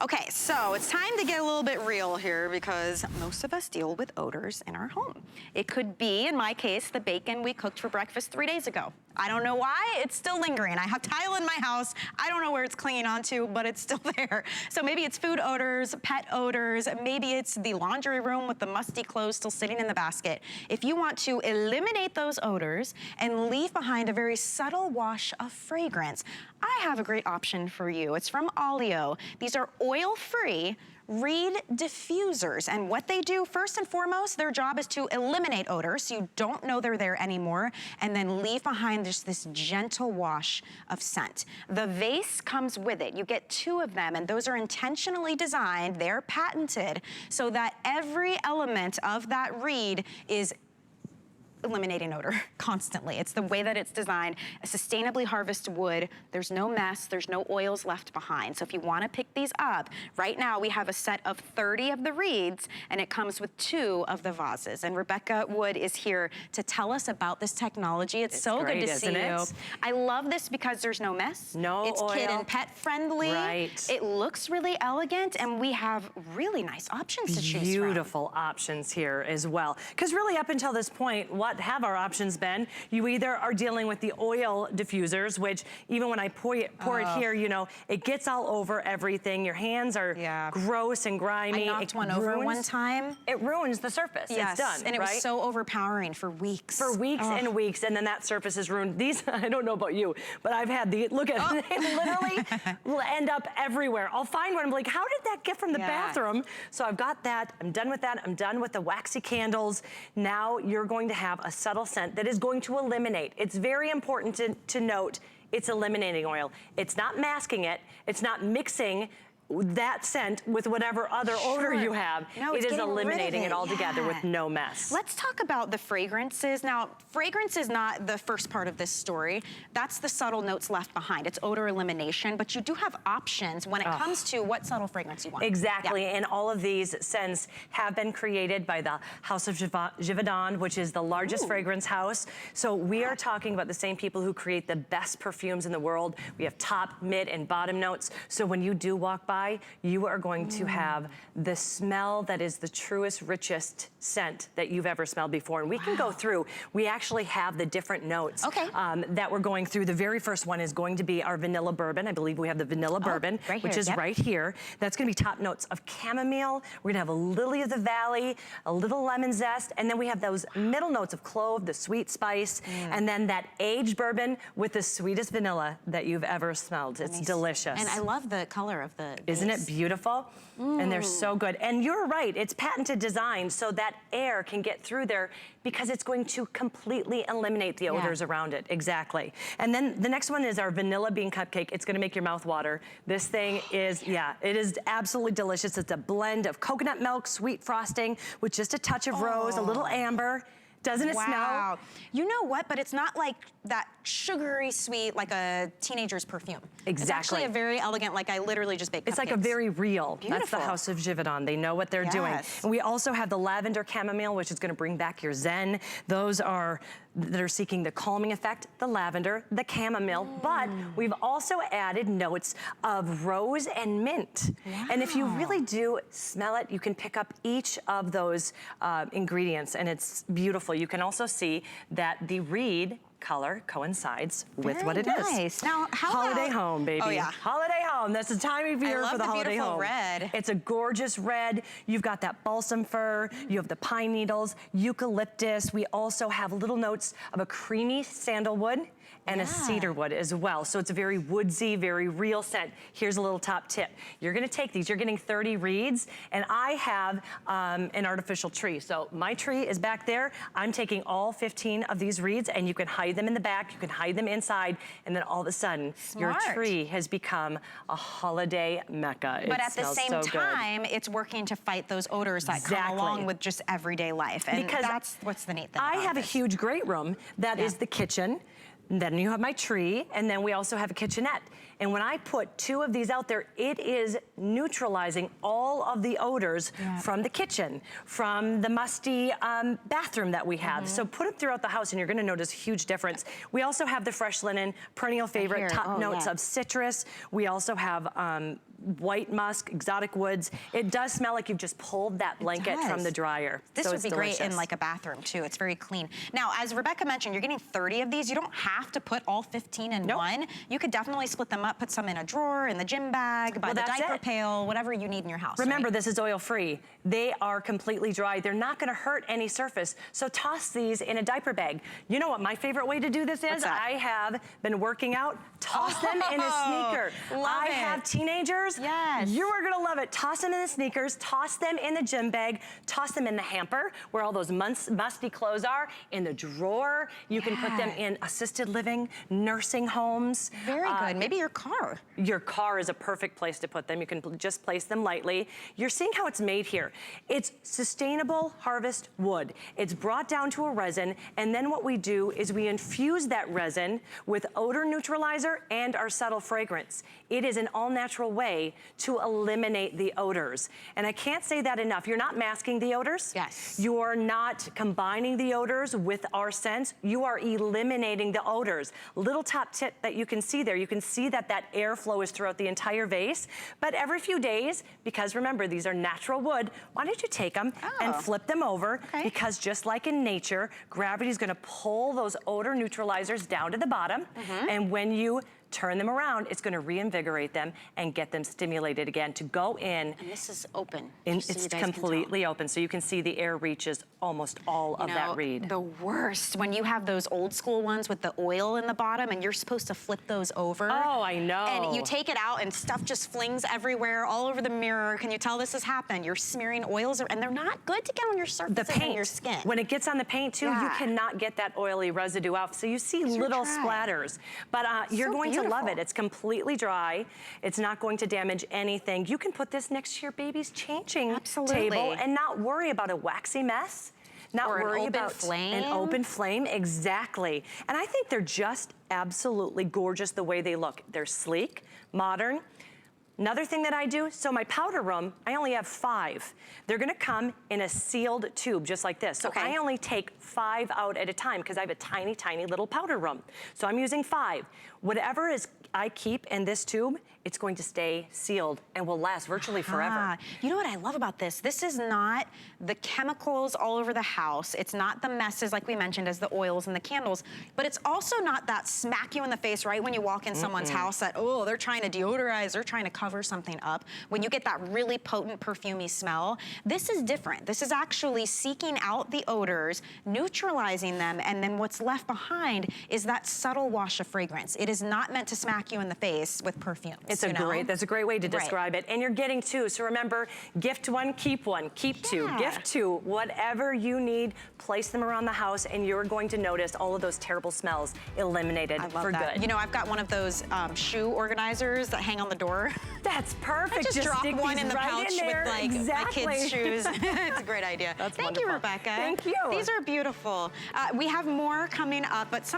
Okay, so it's time to get a little bit real here because most of us deal with odors in our home. It could be, in my case, the bacon we cooked for breakfast 3 days ago. I don't know why, it's still lingering. I have tile in my house. I don't know where it's clinging onto, but it's still there. So maybe it's food odors, pet odors, maybe it's the laundry room with the musty clothes still sitting in the basket. If you want to eliminate those odors and leave behind a very subtle wash of fragrance, I have a great option for you. It's from Alio. These are oil-free reed diffusers, and what they do first and foremost, their job is to eliminate odor so you don't know they're there anymore, and then leave behind just this gentle wash of scent. The vase comes with it. You get 2 of them, and those are intentionally designed, they're patented, so that every element of that reed is eliminating odor constantly. It's the way that it's designed. A sustainably harvested wood. There's no mess. There's no oils left behind. So if you want to pick these up, right now we have a set of 30 of the reeds, and it comes with 2 of the vases. And Rebecca Wood is here to tell us about this technology. It's so great, good to see you. I love this because there's no mess. No it's oil. Kid and pet friendly. Right. It looks really elegant, and we have really nice options to choose from. Beautiful options here as well. Because really up until this point, what have our options been? You either are dealing with the oil diffusers, which even when I pour it here, you know, it gets all over everything. Your hands are gross and grimy. I knocked one over one time. It ruins the surface. Yes, it's done, and it was so overpowering for weeks. For weeks and weeks, and then that surface is ruined. These, I don't know about you, but I've had the, look at it, it literally will end up everywhere. I'll find one, I'm like, how did that get from the bathroom? So I've got that, I'm done with that, I'm done with the waxy candles. Now you're going to have a subtle scent that is going to eliminate. It's very important to note it's eliminating oil. It's not masking it, it's not mixing that scent with whatever other odor you have. No, it is eliminating it all together with no mess. Let's talk about the fragrances. Now, fragrance is not the first part of this story. That's the subtle notes left behind. It's odor elimination, but you do have options when it comes to what subtle fragrance you want. Exactly, and all of these scents have been created by the House of Givaudan, which is the largest fragrance house. So we are talking about the same people who create the best perfumes in the world. We have top, mid, and bottom notes. So when you do walk by, you are going to have the smell that is the truest, richest scent that you've ever smelled before. And we can go through. We actually have the different notes that we're going through. The very first one is going to be our vanilla bourbon. I believe we have the vanilla bourbon, which is right here. That's going to be top notes of chamomile. We're going to have a lily of the valley, a little lemon zest, and then we have those middle notes of clove, the sweet spice, and then that aged bourbon with the sweetest vanilla that you've ever smelled. It's delicious. And I love the color of the Isn't it beautiful? And they're so good. And you're right, it's patented design so that air can get through there because it's going to completely eliminate the odors around it. Exactly. And then the next one is our vanilla bean cupcake. It's gonna make your mouth water. This thing is, it is absolutely delicious. It's a blend of coconut milk, sweet frosting with just a touch of rose, a little amber. Doesn't it smell? You know what, but it's not like that sugary sweet, like a teenager's perfume. Exactly. It's actually a very elegant, like I literally just baked cupcakes. It's like a very real. Beautiful. That's the House of Givaudan. They know what they're doing. And we also have the lavender chamomile, which is gonna bring back your zen. Those are, that are seeking the calming effect, the lavender, the chamomile, but we've also added notes of rose and mint. And if you really do smell it, you can pick up each of those ingredients, and it's beautiful. You can also see that the reed color coincides with what it is. Now, how holiday home, baby. Oh yeah, holiday home. That's the time of year for the holiday home. Red. It's a gorgeous red. You've got that balsam fir. You have the pine needles, eucalyptus. We also have little notes of a creamy sandalwood and a cedar wood as well. So it's a very woodsy, very real scent. Here's a little top tip. You're gonna take these, you're getting 30 reeds, and I have an artificial tree. So my tree is back there. I'm taking all 15 of these reeds, and you can hide them in the back, you can hide them inside, and then all of a sudden, your tree has become a holiday mecca. But at the same time, it's working to fight those odors that come along with just everyday life. And that's what's the neat thing I have a huge great room that is the kitchen. Then you have my tree, and then we also have a kitchenette. And when I put 2 of these out there, it is neutralizing all of the odors from the kitchen, from the musty bathroom that we have. So put it throughout the house and you're gonna notice a huge difference. We also have the fresh linen, perennial favorite, top notes of citrus. We also have white musk, exotic woods. It does smell like you've just pulled that blanket from the dryer. This so would it's be delicious. great in like a bathroom too. It's very clean. Now, as Rebecca mentioned, you're getting 30 of these. You don't have to put all 15 in one. You could definitely split them up, put some in a drawer, in the gym bag, by the diaper pail, whatever you need in your house. Remember, this is oil-free. They are completely dry. They're not gonna hurt any surface. So toss these in a diaper bag. You know what my favorite way to do this is? I have been working out. Toss them in a sneaker. I have teenagers. Yes. You are gonna love it. Toss them in the sneakers, toss them in the gym bag, toss them in the hamper where all those musty clothes are, in the drawer. You can put them in assisted living, nursing homes. Very good. Maybe your car. Your car is a perfect place to put them. You can just place them lightly. You're seeing how it's made here. It's sustainable harvest wood. It's brought down to a resin, and then what we do is we infuse that resin with odor neutralizer and our subtle fragrance. It is an all-natural way to eliminate the odors. And I can't say that enough. You're not masking the odors. Yes. You are not combining the odors with our scents. You are eliminating the odors. Little top tip that you can see there. You can see that that airflow is throughout the entire vase. But every few days, because remember, these are natural wood, why don't you take them and flip them over? Because just like in nature, gravity is gonna pull those odor neutralizers down to the bottom. And when you turn them around, it's gonna reinvigorate them and get them stimulated again to go in. And this is open. It's completely open, so you can see the air reaches almost all of that reed. The worst, when you have those old school ones with the oil in the bottom and you're supposed to flip those over. Oh, I know. And you take it out and stuff just flings everywhere, all over the mirror. Can you tell this has happened? You're smearing oils, and they're not good to get on your surface and your skin. When it gets on the paint too, you cannot get that oily residue out. So you see little splatters, but you're going to love it. It's completely dry. It's not going to damage anything. You can put this next to your baby's changing table and not worry about a waxy mess. Not worry about an open flame, exactly. And I think they're just absolutely gorgeous the way they look. They're sleek, modern. Another thing that I do, so my powder room, I only have 5. They're gonna come in a sealed tube, just like this. So I only take 5 out at a time because I have a tiny, tiny little powder room. So I'm using 5. Whatever I keep in this tube, it's going to stay sealed and will last virtually forever. You know what I love about this? This is not the chemicals all over the house. It's not the messes like we mentioned as the oils and the candles, but it's also not that smack you in the face right when you walk in someone's house that, oh, they're trying to deodorize, they're trying to cover something up. When you get that really potent perfumey smell, this is different. This is actually seeking out the odors, neutralizing them, and then what's left behind is that subtle wash of fragrance. It is not meant to smack you in the face with perfume. That's a great way to describe it. And you're getting 2, so remember, gift 1, keep 2. Gift 2, whatever you need, place them around the house and you're going to notice all of those terrible smells eliminated for good. You know, I've got one of those shoe organizers that hang on the door. That's perfect. I just drop one in the pouch with like my kids' shoes. It's a great idea. That's Thank you, Rebecca. Thank you. These are beautiful. We have more coming up, but some